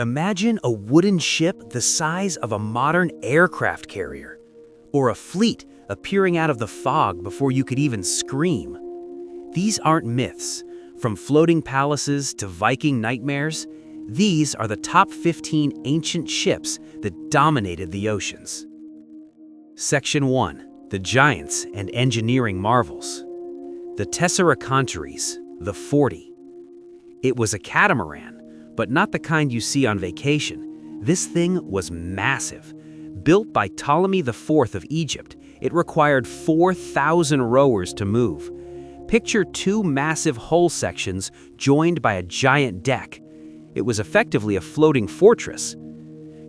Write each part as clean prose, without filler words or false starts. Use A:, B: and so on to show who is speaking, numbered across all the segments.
A: Imagine a wooden ship the size of a modern aircraft carrier, or a fleet appearing out of the fog before you could even scream. These aren't myths. From floating palaces to Viking nightmares, these are the top 15 ancient ships that dominated the oceans. Section 1. The Giants and Engineering Marvels. The Tesseracontaries, the 40. It was a catamaran, but not the kind you see on vacation. This thing was massive. Built by Ptolemy IV of Egypt, it required 4,000 rowers to move. Picture two massive hull sections joined by a giant deck. It was effectively a floating fortress.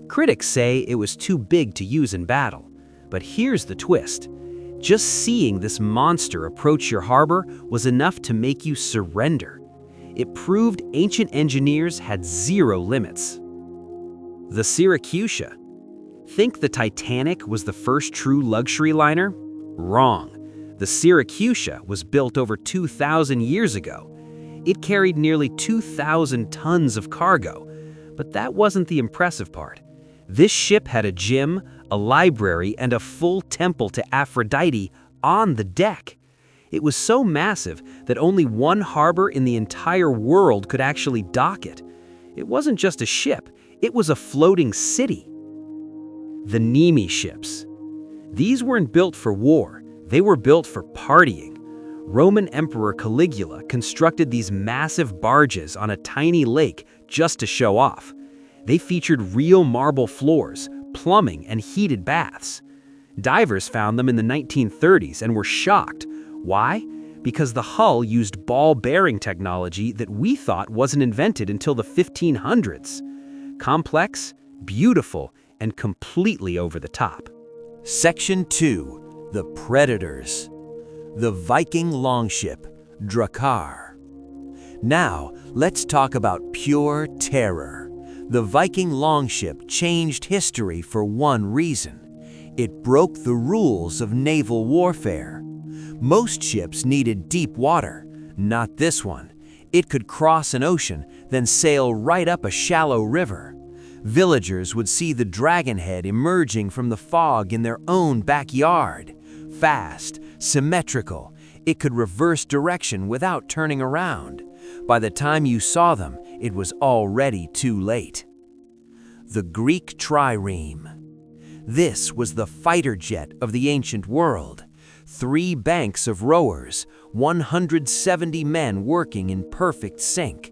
A: Critics say it was too big to use in battle. But here's the twist. Just seeing this monster approach your harbor was enough to make you surrender. It proved ancient engineers had zero limits. The Syracusa. Think the Titanic was the first true luxury liner? Wrong. The Syracusa was built over 2,000 years ago. It carried nearly 2,000 tons of cargo. But that wasn't the impressive part. This ship had a gym, a library, and a full temple to Aphrodite on the deck. It was so massive that only one harbor in the entire world could actually dock it. It wasn't just a ship, it was a floating city. The Nemi ships. These weren't built for war, they were built for partying. Roman Emperor Caligula constructed these massive barges on a tiny lake just to show off. They featured real marble floors, plumbing, and heated baths. Divers found them in the 1930s and were shocked. Why? Because the hull used ball bearing technology that we thought wasn't invented until the 1500s. Complex, beautiful, and completely over the top.
B: Section 2. The Predators. The Viking Longship, Drakkar. Now, let's talk about pure terror. The Viking Longship changed history for one reason. It broke the rules of naval warfare. Most ships needed deep water, not this one. It could cross an ocean, then sail right up a shallow river. Villagers would see the dragonhead emerging from the fog in their own backyard. Fast, symmetrical, it could reverse direction without turning around. By the time you saw them, it was already too late. The Greek trireme. This was the fighter jet of the ancient world. 3 banks of rowers, 170 men working in perfect sync.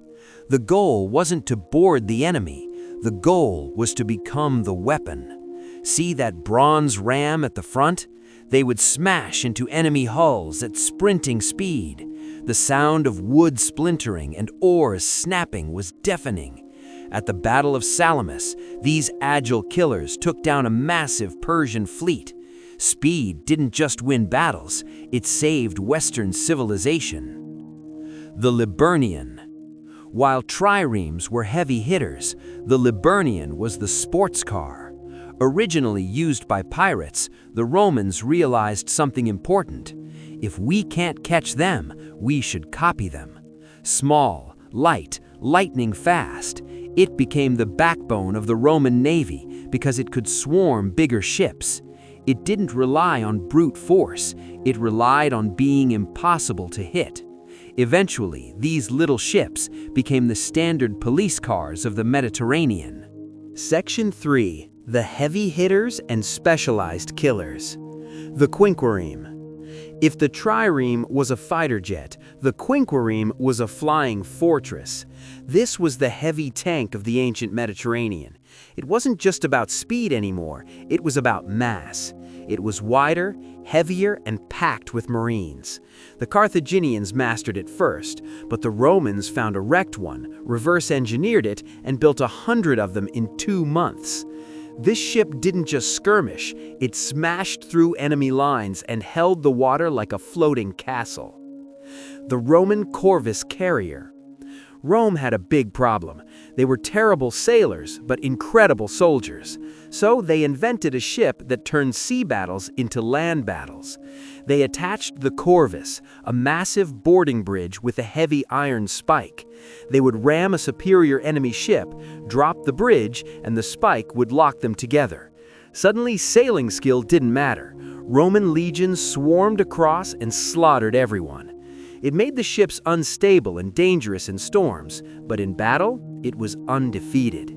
B: The goal wasn't to board the enemy, the goal was to become the weapon. See that bronze ram at the front? They would smash into enemy hulls at sprinting speed. The sound of wood splintering and oars snapping was deafening. At the Battle of Salamis, these agile killers took down a massive Persian fleet. Speed didn't just win battles, it saved Western civilization. The Liburnian. While triremes were heavy hitters, the Liburnian was the sports car. Originally used by pirates, the Romans realized something important. If we can't catch them, we should copy them. Small, light, lightning fast, it became the backbone of the Roman Navy because it could swarm bigger ships. It didn't rely on brute force, it relied on being impossible to hit. Eventually, these little ships became the standard police cars of the Mediterranean.
A: Section 3. The Heavy Hitters and Specialized Killers. The Quinquereme. If the trireme was a fighter jet, the quinquereme was a flying fortress. This was the heavy tank of the ancient Mediterranean. It wasn't just about speed anymore, it was about mass. It was wider, heavier, and packed with marines. The Carthaginians mastered it first, but the Romans found a wrecked one, reverse-engineered it, and built 100 of them in 2 months. This ship didn't just skirmish, it smashed through enemy lines and held the water like a floating castle. The Roman Corvus carrier. Rome had a big problem. They were terrible sailors, but incredible soldiers. So they invented a ship that turned sea battles into land battles. They attached the corvus, a massive boarding bridge with a heavy iron spike. They would ram a superior enemy ship, drop the bridge, and the spike would lock them together. Suddenly, sailing skill didn't matter. Roman legions swarmed across and slaughtered everyone. It made the ships unstable and dangerous in storms, but in battle, it was undefeated.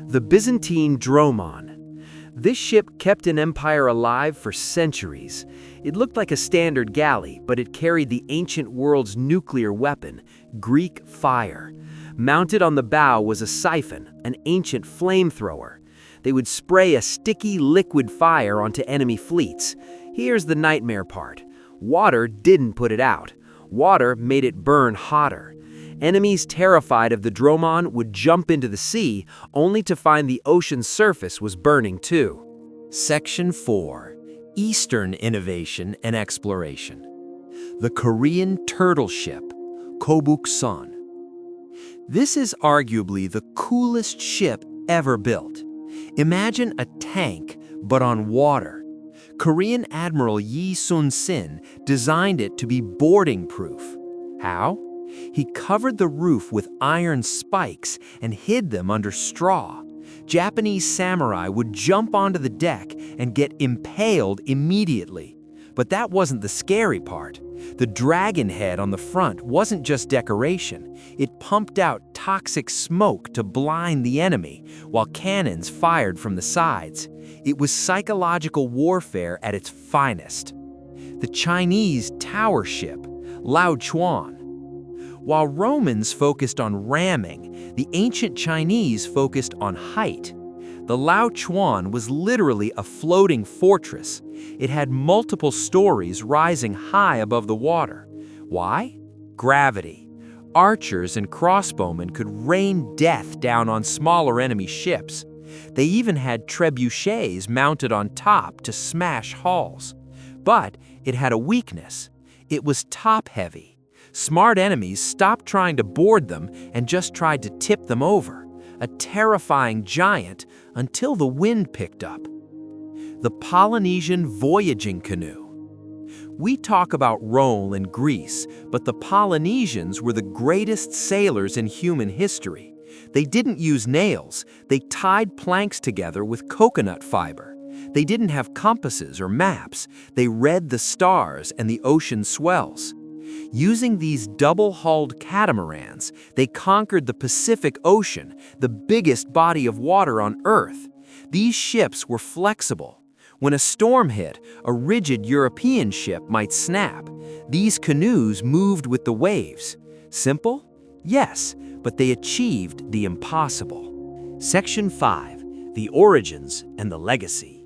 A: The Byzantine Dromon. This ship kept an empire alive for centuries. It looked like a standard galley, but it carried the ancient world's nuclear weapon, Greek fire. Mounted on the bow was a siphon, an ancient flamethrower. They would spray a sticky liquid fire onto enemy fleets. Here's the nightmare part. Water didn't put it out. Water made it burn hotter. Enemies terrified of the Dromon would jump into the sea, only to find the ocean's surface was burning too.
B: Section 4. Eastern Innovation and Exploration. The Korean Turtle Ship, Kobukson. This is arguably the coolest ship ever built. Imagine a tank, but on water. Korean Admiral Yi Sun-sin designed it to be boarding-proof. How? He covered the roof with iron spikes and hid them under straw. Japanese samurai would jump onto the deck and get impaled immediately. But that wasn't the scary part. The dragon head on the front wasn't just decoration. It pumped out toxic smoke to blind the enemy, while cannons fired from the sides. It was psychological warfare at its finest. The Chinese tower ship, Lao Chuan. While Romans focused on ramming, the ancient Chinese focused on height. The Lao Chuan was literally a floating fortress. It had multiple stories rising high above the water. Why? Gravity. Archers and crossbowmen could rain death down on smaller enemy ships. They even had trebuchets mounted on top to smash hulls. But it had a weakness. It was top-heavy. Smart enemies stopped trying to board them and just tried to tip them over. A terrifying giant until the wind picked up. The Polynesian voyaging canoe. We talk about Rome and Greece, but the Polynesians were the greatest sailors in human history. They didn't use nails. They tied planks together with coconut fiber. They didn't have compasses or maps. They read the stars and the ocean swells. Using these double-hulled catamarans, they conquered the Pacific Ocean, the biggest body of water on Earth. These ships were flexible. When a storm hit, a rigid European ship might snap. These canoes moved with the waves. Simple? Yes, but they achieved the impossible. Section 5. The Origins and the Legacy.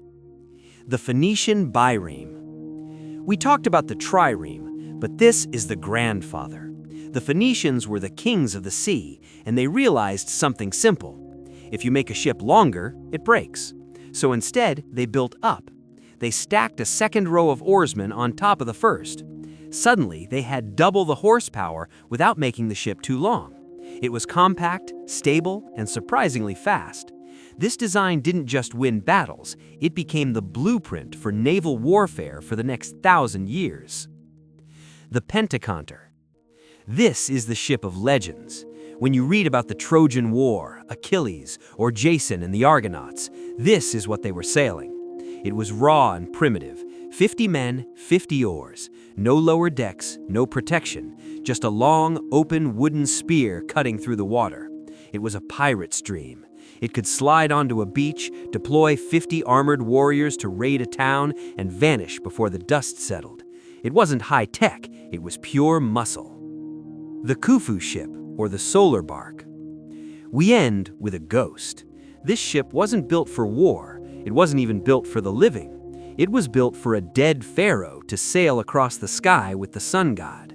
B: The Phoenician bireme. We talked about the trireme, but this is the grandfather. The Phoenicians were the kings of the sea, and they realized something simple. If you make a ship longer, it breaks. So instead, they built up. They stacked a second row of oarsmen on top of the first. Suddenly, they had double the horsepower without making the ship too long. It was compact, stable, and surprisingly fast. This design didn't just win battles, it became the blueprint for naval warfare for the next 1,000 years. The Pentaconter. This is the ship of legends. When you read about the Trojan War, Achilles, or Jason and the Argonauts, this is what they were sailing. It was raw and primitive. 50 men, 50 oars. No lower decks, no protection. Just a long, open wooden spear cutting through the water. It was a pirate's dream. It could slide onto a beach, deploy 50 armored warriors to raid a town, and vanish before the dust settled. It wasn't high-tech, it was pure muscle. The Khufu ship, or the solar bark. We end with a ghost. This ship wasn't built for war. It wasn't even built for the living. It was built for a dead pharaoh to sail across the sky with the sun god.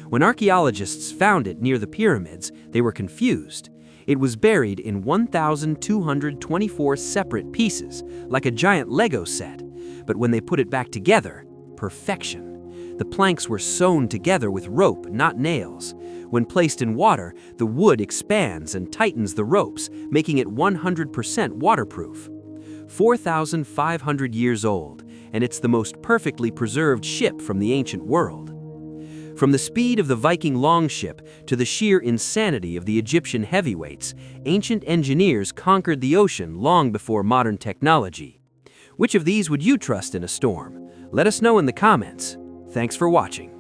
B: When archaeologists found it near the pyramids, they were confused. It was buried in 1,224 separate pieces, like a giant Lego set. But when they put it back together, perfection.
A: The planks were sewn together with rope, not nails. When placed in water, the wood expands and tightens the ropes, making it 100% waterproof. 4,500 years old, and it's the most perfectly preserved ship from the ancient world. From the speed of the Viking longship to the sheer insanity of the Egyptian heavyweights, ancient engineers conquered the ocean long before modern technology. Which of these would you trust in a storm? Let us know in the comments. Thanks for watching.